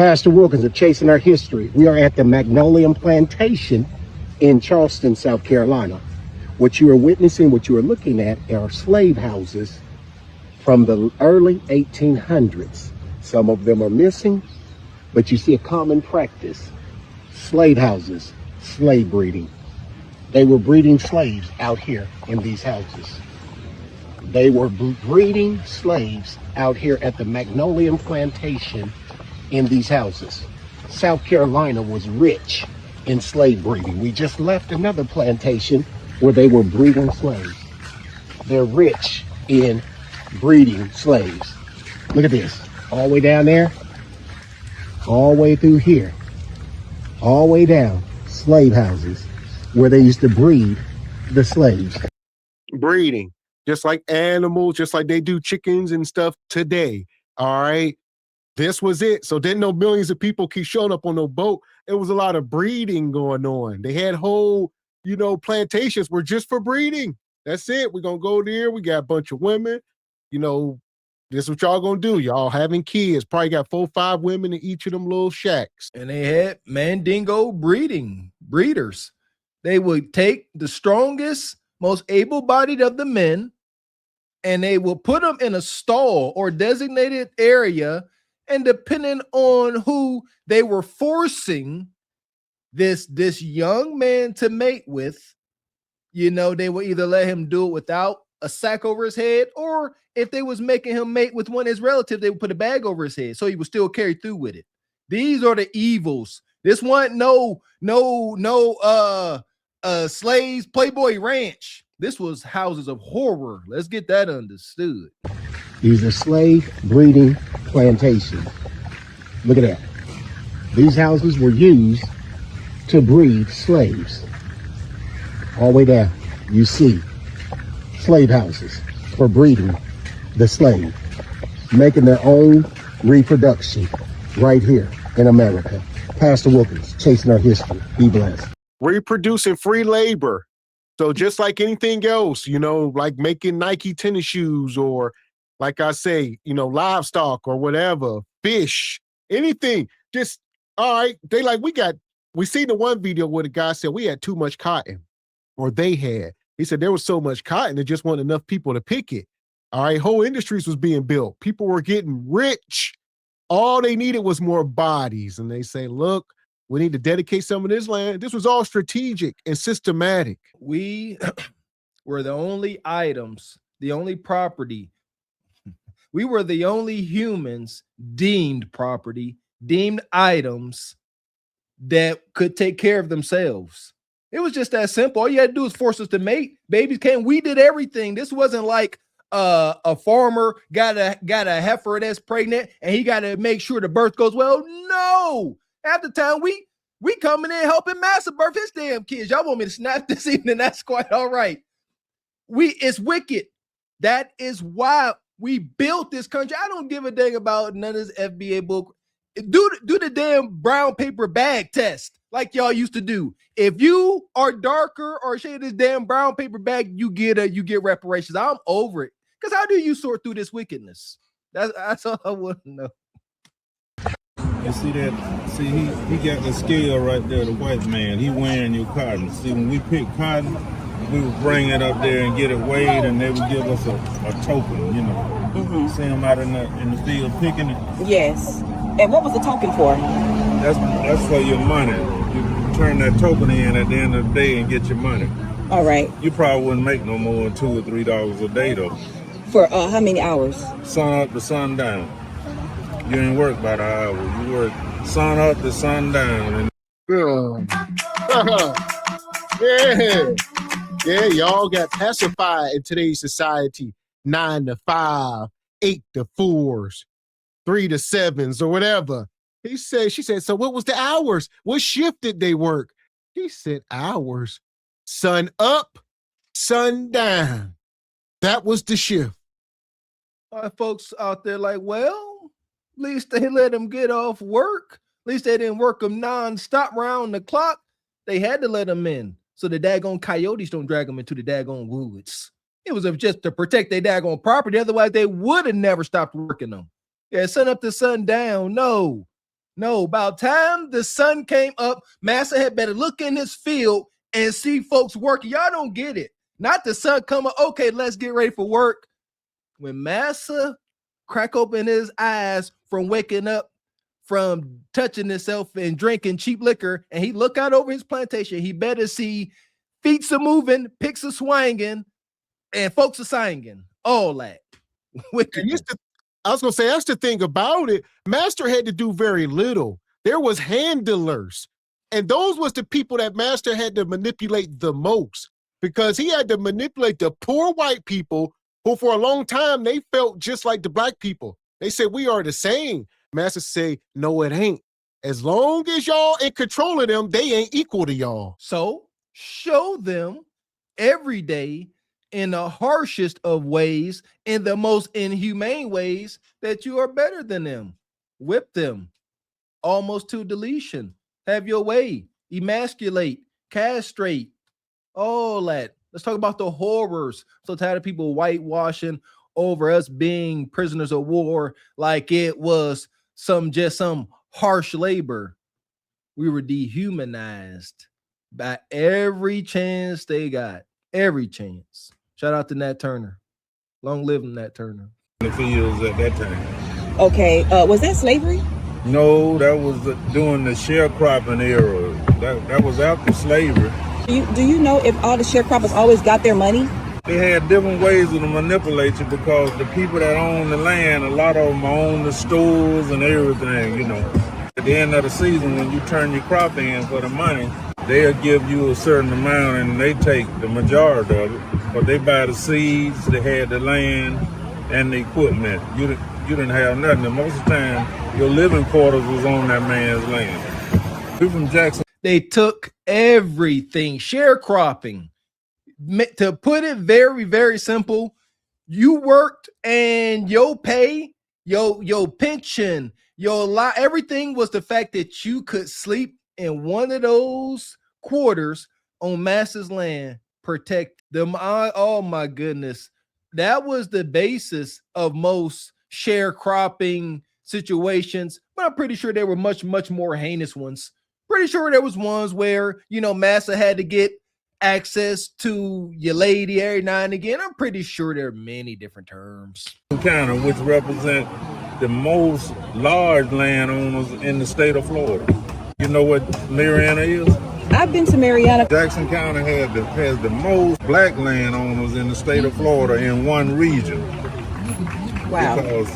Pastor Wilkins of Chasing Our History. We are at the Magnolia Plantation in Charleston, South Carolina. What you are witnessing, what you are looking at are slave houses from the early 1800s. Some of them are missing, but you see a common practice. Slave houses, slave breeding. They were breeding slaves out here in these houses. They were breeding slaves out here at the Magnolia Plantation in these houses. South Carolina was rich in slave breeding. We just left another plantation where they were breeding slaves. They're rich in breeding slaves. Look at this, all the way down there, all the way through here, all the way down, slave houses where they used to breed the slaves. Breeding, just like animals, just like they do chickens and stuff today, all right? This was it. So didn't no millions of people keep showing up on no boat. It was a lot of breeding going on. They had whole, plantations were just for breeding. That's it. We're going to go there. We got a bunch of women. This is what y'all going to do. Y'all having kids. Probably got 4 or 5 women in each of them little shacks. And they had Mandingo breeders. They would take the strongest, most able-bodied of the men, and they will put them in a stall or designated area. And depending on who they were forcing this young man to mate with, they would either let him do it without a sack over his head, or if they was making him mate with one of his relatives, they would put a bag over his head so he would still carry through with it. These are the evils. This wasn't no slaves Playboy Ranch. This was houses of horror. Let's get that understood. These are slave breeding plantations. Look at that. These houses were used to breed slaves. All the way down, you see slave houses for breeding the slave, making their own reproduction right here in America. Pastor Wilkins, Chasing Our History. Be blessed. Reproducing free labor. So just like anything else, like making Nike tennis shoes, or like I say, livestock or whatever, fish, anything. Just, all right. They like, we seen the one video where the guy said we had too much cotton, or they had. He said there was so much cotton, there just wasn't enough people to pick it. All right. Whole industries was being built. People were getting rich. All they needed was more bodies. And they say, look, we need to dedicate some of this land. This was all strategic and systematic. We were the only items, the only property. We were the only humans deemed property, deemed items that could take care of themselves. It was just that simple. All you had to do was force us to mate. Babies came. We did everything. This wasn't like a farmer got a heifer that's pregnant and he got to make sure the birth goes well. No. Half the time we coming in helping master birth his damn kids. Y'all want me to snap this evening? That's quite all right. It's wicked. That is why we built this country. I don't give a dang about none of this FBA book. Do the damn brown paper bag test like y'all used to do. If you are darker or shade this damn brown paper bag, you get reparations. I'm over it. Because how do you sort through this wickedness? That's all I want to know. You see that? See, he got the scale right there, the white man. He weighing your cotton. See, when we pick cotton, we would bring it up there and get it weighed, and they would give us a token, See them out in the field picking it? Yes. And what was the token for? That's for your money. You turn that token in at the end of the day and get your money. All right. You probably wouldn't make no more than $2 or $3 a day, though. For how many hours? Sun up to sundown. You ain't work by the hour. You work sun up to sundown. Yeah, y'all got pacified in today's society. 9 to 5, 8 to 4s, 3 to 7s, or whatever. She said, so what was the hours? What shift did they work? He said, hours. Sun up, sun down. That was the shift. Folks out there like, well, at least they let them get off work. At least they didn't work them non-stop round the clock. They had to let them in so the daggone coyotes don't drag them into the daggone woods. It was just to protect their daggone property. Otherwise, they would have never stopped working them. Yeah, sun up to sun down. No. No, about time the sun came up, Massa had better look in his field and see folks working. Y'all don't get it. Not the sun come up. Okay, let's get ready for work. When Massa crack open his eyes from waking up, from touching himself and drinking cheap liquor, and he look out over his plantation, he better see feet are moving, picks are swinging, and folks are singing. All that. I was going to say, that's the thing about it. Master had to do very little. There was handlers. And those was the people that Master had to manipulate the most, because he had to manipulate the poor white people who for a long time, they felt just like the black people. They said, we are the same. Master say, no, it ain't. As long as y'all in control of them, they ain't equal to y'all. So show them every day in the harshest of ways, in the most inhumane ways, that you are better than them. Whip them almost to deletion. Have your way. Emasculate, castrate, all that. Let's talk about the horrors. So tired of people whitewashing over us being prisoners of war like it was some harsh labor. We were dehumanized by every chance they got. Every chance. Shout out to Nat Turner. Long live Nat Turner. The fields at that time. Okay, was that slavery? No, that was during the sharecropping era. That was after slavery. Do you know if all the sharecroppers always got their money? They had different ways to manipulate you, because the people that own the land, a lot of them own the stores and everything, you know. At the end of the season, when you turn your crop in for the money, they'll give you a certain amount and they take the majority of it. But they buy the seeds, they had the land and the equipment. You didn't have nothing. And most of the time, your living quarters was on that man's land. We're from Jackson. They took everything. Sharecropping. To put it very, very simple, you worked and your pay, your pension, everything was the fact that you could sleep in one of those quarters on Massa's land, protect them. Oh my goodness. That was the basis of most sharecropping situations, but I'm pretty sure there were much, much more heinous ones. Pretty sure there was ones where, Massa had to get access to your lady every now and again. I'm pretty sure there are many different terms. County, which represent the most large landowners in the state of Florida. You know what Mariana is? I've been to Mariana. Jackson County has the most black landowners in the state of Florida in one region. Wow. Because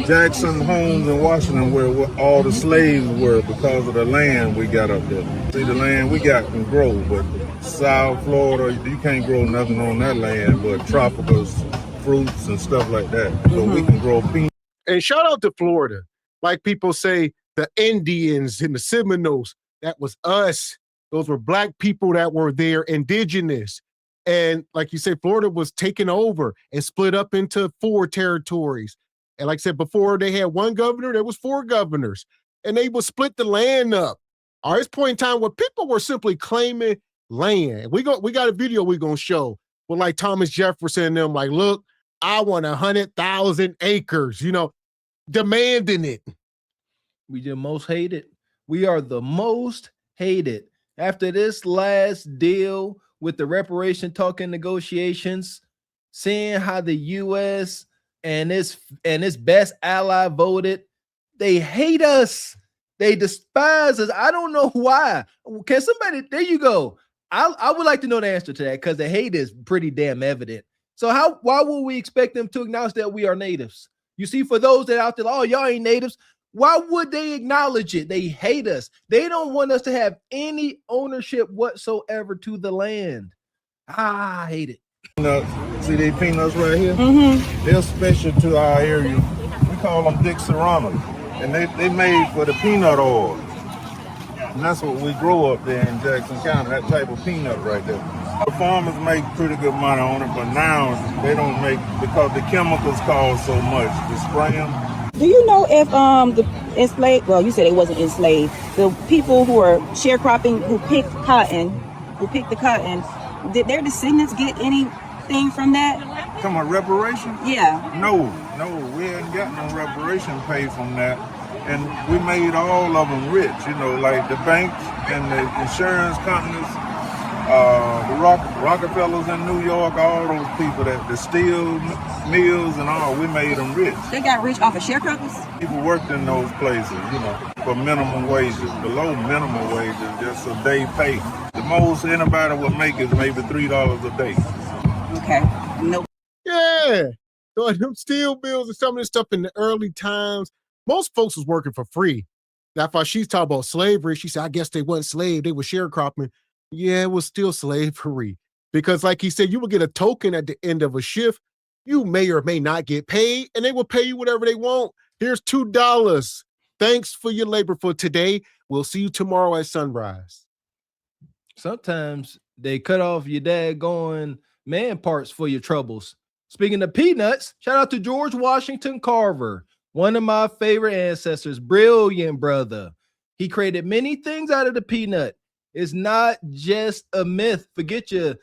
Jackson, Holmes, and Washington were where all the slaves were, because of the land we got up there. See, the land we got can grow, but South Florida, you can't grow nothing on that land but tropical fruits and stuff like that. So we can grow peanuts. And shout out to Florida. Like people say, the Indians and the Seminoles, that was us. Those were black people that were there, indigenous. And like you said, Florida was taken over and split up into 4 territories. And like I said, before they had one governor, there was 4 governors. And they would split the land up. At this point in time, where people were simply claiming land. We got a video we're going to show with like Thomas Jefferson and them, like, look, I want 100,000 acres, demanding it. We the most hated. We are the most hated. After this last deal with the reparation talk and negotiations, seeing how the U.S. and its best ally voted, they hate us. They despise us. I don't know why. Can somebody, there you go. I would like to know the answer to that, because the hate is pretty damn evident. So why would we expect them to acknowledge that we are natives? You see, for those that out there, oh, y'all ain't natives, why would they acknowledge it? They hate us. They don't want us to have any ownership whatsoever to the land. I hate it. See these peanuts right here? They're special to our area. We call them Dixarana. And they made for the peanut oil. And that's what we grow up there in Jackson County, that type of peanut right there. The farmers make pretty good money on it, but now they don't make, because the chemicals cost so much to spray them. Do you know if the enslaved, well, you said it wasn't enslaved, the people who are sharecropping, who picked the cotton, did their descendants get anything from that? Come on, reparation? Yeah. No, we hadn't got no reparation pay from that. and we made all of them rich. You know, like the banks and the insurance companies, the Rockefellers in New York, all those people the steel mills and all, we made them rich. They got rich off of sharecroppers? People worked in those places, you know, for minimum wages, below minimum wages, just a day pay. The most anybody would make is maybe $3 a day. Okay. Nope. Yeah. So them steel mills and some of this stuff in the early times, most folks was working for free. That's why she's talking about slavery. She said, I guess they weren't slaves, they were sharecropping. Yeah, it was still slavery. Because like he said, you would get a token at the end of a shift. You may or may not get paid, and they will pay you whatever they want. Here's $2. Thanks for your labor for today. We'll see you tomorrow at sunrise. Sometimes they cut off your daggone man parts for your troubles. Speaking of peanuts, shout out to George Washington Carver, one of my favorite ancestors, brilliant brother. He created many things out of the peanut. It's not just a myth. Forget your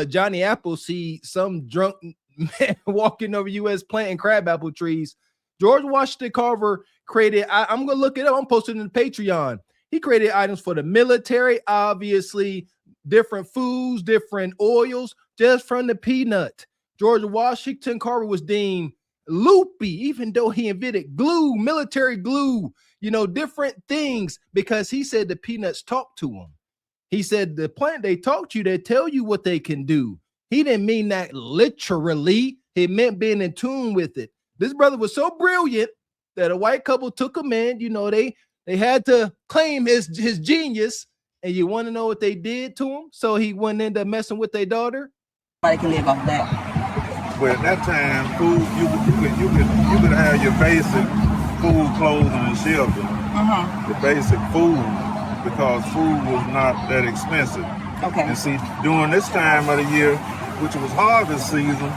Johnny Appleseed, some drunk man walking over U.S. planting crabapple trees. George Washington Carver created, I'm going to look it up. I'm posting in the Patreon. He created items for the military, obviously, different foods, different oils, just from the peanut. George Washington Carver was deemed loopy, even though he invented glue, military glue, you know, different things, because he said the peanuts talk to him. He said the plant they talk to you, they tell you what they can do. He didn't mean that literally. He meant being in tune with it. This brother was so brilliant that a white couple took him in. You know, they had to claim his genius. And you want to know what they did to him? So he wouldn't end up messing with their daughter. Nobody can live off that. Well, at that time, food, you could have your basic food, clothing, and shelter. The basic food, because food was not that expensive. Okay. And see, during this time of the year, which was harvest season,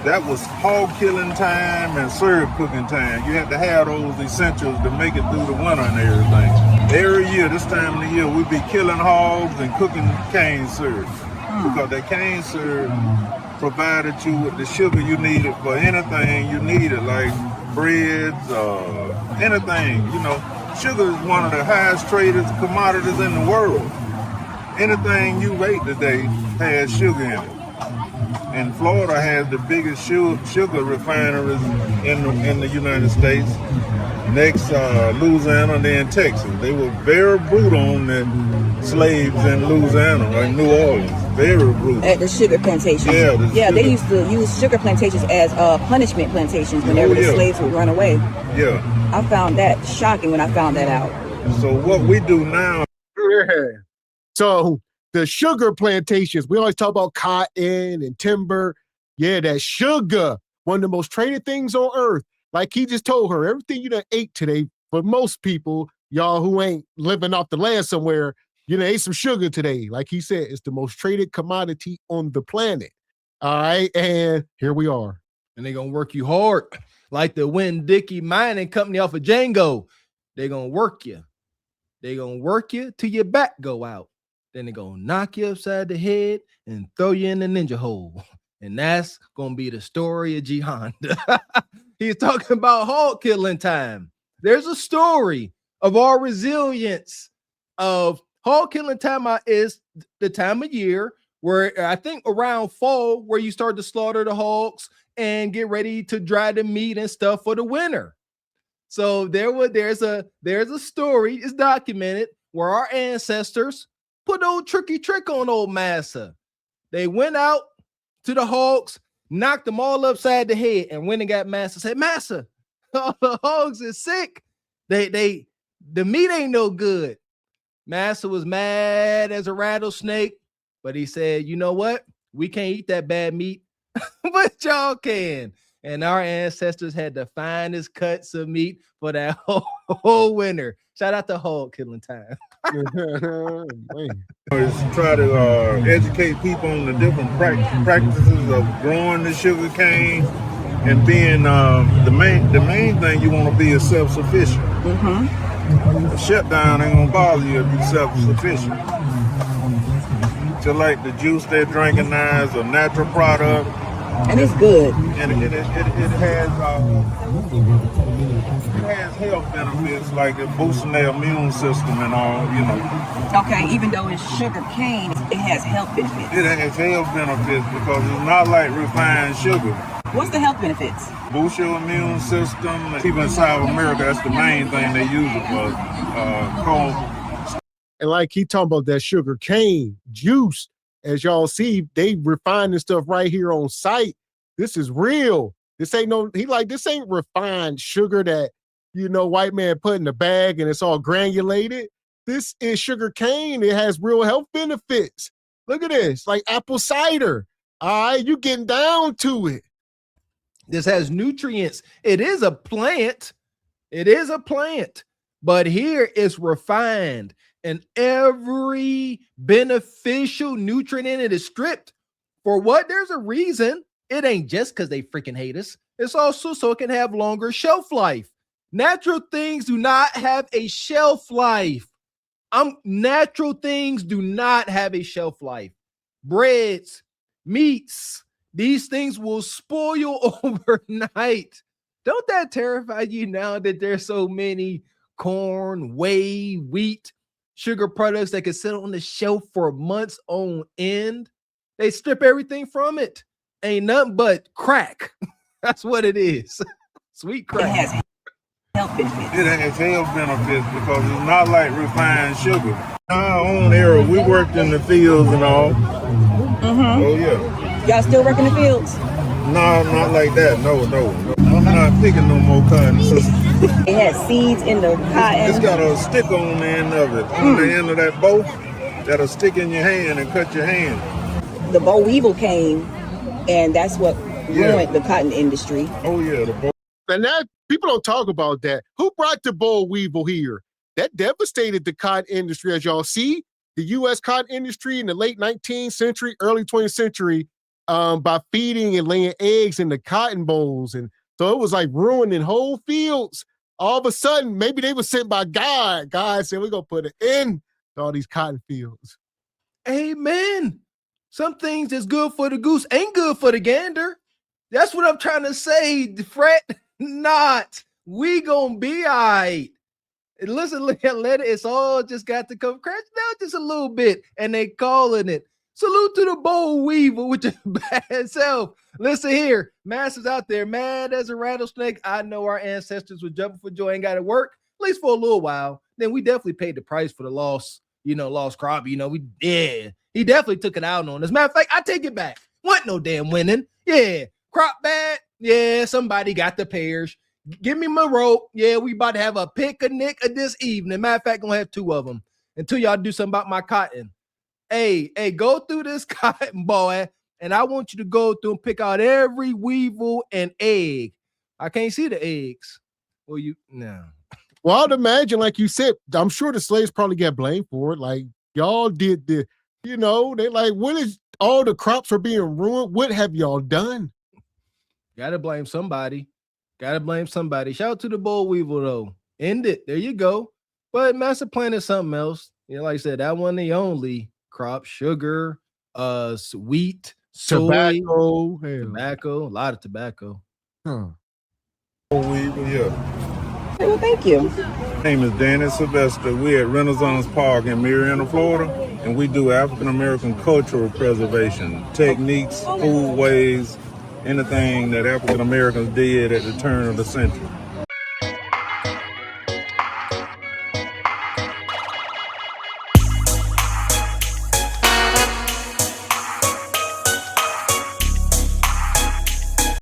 that was hog killing time and syrup cooking time. You had to have those essentials to make it through the winter and everything. Every year, this time of the year, we'd be killing hogs and cooking cane syrup. Because that cane syrup provided you with the sugar you needed for anything you needed, like breads, anything. You know, sugar is one of the highest traded commodities in the world. Anything you ate today has sugar in it. And Florida has the biggest sugar refineries in the United States. Next, Louisiana, and then Texas. They were very brutal on the slaves in Louisiana, like New Orleans. Very brutal. At the sugar plantations. Yeah, they used to use sugar plantations as punishment plantations whenever the slaves would run away. Yeah. I found that shocking when I found that out. So what we do now. So the sugar plantations, we always talk about cotton and timber. Yeah, that sugar, one of the most traded things on earth. Like he just told her, everything you done ate today, for most people, y'all who ain't living off the land somewhere, you done ate some sugar today. Like he said, it's the most traded commodity on the planet. All right, and here we are. And they're going to work you hard. Like the Winn-Dickie Mining Company off of Django. They're going to work you. They're going to work you till your back go out. Then they're going to knock you upside the head and throw you in the ninja hole. And that's going to be the story of Jihan. He's talking about hog killing time. There's a story of our resilience of hog killing time. Is the time of year where I think around fall where you start to slaughter the hogs and get ready to dry the meat and stuff for the winter. So there's a story, it's documented, where our ancestors put old tricky trick on old Massa. They went out to the hogs, knocked them all upside the head, and when they got Massa, said, Massa, all the hogs is sick. The meat ain't no good. Massa was mad as a rattlesnake, but he said, you know what? We can't eat that bad meat, but y'all can. And our ancestors had the finest cuts of meat for that whole winter. Shout out to hog killing time. Is try to educate people on the different practices of growing the sugar cane and being the main thing you want to be is self-sufficient. A shutdown ain't gonna bother you if you're self-sufficient. Just like the juice they're drinking now is a natural product. And it's good. And it has health benefits, like it boosting their immune system and all, you know. Okay, even though it's sugar cane, it has health benefits. It has health benefits because it's not like refined sugar. What's the health benefits? Boost your immune system. Even in South America, that's the main thing they use it for. And like he talking about that sugar cane juice, as y'all see, they refine this stuff right here on site. This is real. This ain't no, this ain't refined sugar that, you know, white man put in the bag and it's all granulated. This is sugar cane. It has real health benefits. Look at this, like apple cider. All right, you getting down to it. This has nutrients. It is a plant. It is a plant, but here it's refined and every beneficial nutrient in it is stripped. For what? There's a reason. It ain't just because they freaking hate us. It's also so it can have longer shelf life. Natural things do not have a shelf life. Natural things do not have a shelf life. Breads, meats, these things will spoil overnight. Don't that terrify you now that there's so many corn, whey, wheat, sugar products that can sit on the shelf for months on end? They strip everything from it. Ain't nothing but crack. That's what it is. Sweet crack. It has health benefits. It has health benefits because it's not like refined sugar. In our own era, we worked in the fields and all. Mm-hmm. Oh, yeah. Y'all still working the fields? No, not like that. No. I'm not picking no more cotton. It has seeds in the cotton. It's got a stick on the end of it. On the end of that bow, that'll stick in your hand and cut your hand. The boll weevil came, and that's what ruined the cotton industry. Oh, yeah, the boll. And that people don't talk about that. Who brought the boll weevil here? That devastated the cotton industry, as y'all see. The U.S. cotton industry in the late 19th century, early 20th century, by feeding and laying eggs in the cotton bolls. And so it was like ruining whole fields. All of a sudden, maybe they were sent by God. God said, we're going to put an end to all these cotton fields. Amen. Some things that's good for the goose ain't good for the gander. That's what I'm trying to say. Fret not. We gonna be all right. Listen, let it. It's all just got to come crash down just a little bit, and they calling it. Salute to the boll weevil with your bad self. Listen here, masters out there, mad as a rattlesnake. I know our ancestors were jumping for joy. Ain't got to work at least for a little while. Then we definitely paid the price for the loss. Lost crop. He definitely took it out on us. Matter of fact, I take it back. Wasn't no damn winning. Yeah, crop bad. Yeah, somebody got the pears. Give me my rope. Yeah, we about to have a picnic this evening. Matter of fact, gonna have 2 of them until y'all do something about my cotton. Hey, go through this cotton, boy, and I want you to go through and pick out every weevil and egg. I can't see the eggs. Well, no. Well, I'd imagine, like you said, I'm sure the slaves probably got blamed for it. Like, y'all did they like, what is all the crops are being ruined? What have y'all done? Gotta blame somebody. Shout out to the boll weevil, though. End it. There you go. But master plan is something else. Like I said, that wasn't the only crop. Sugar, wheat, soy, tobacco, a lot of tobacco. Boll weevil, yeah. Well, thank you. My name is Danny Sylvester. We're at Renaissance Park in Marietta, Florida, and we do African American cultural preservation, techniques, food ways, anything that African Americans did at the turn of the century.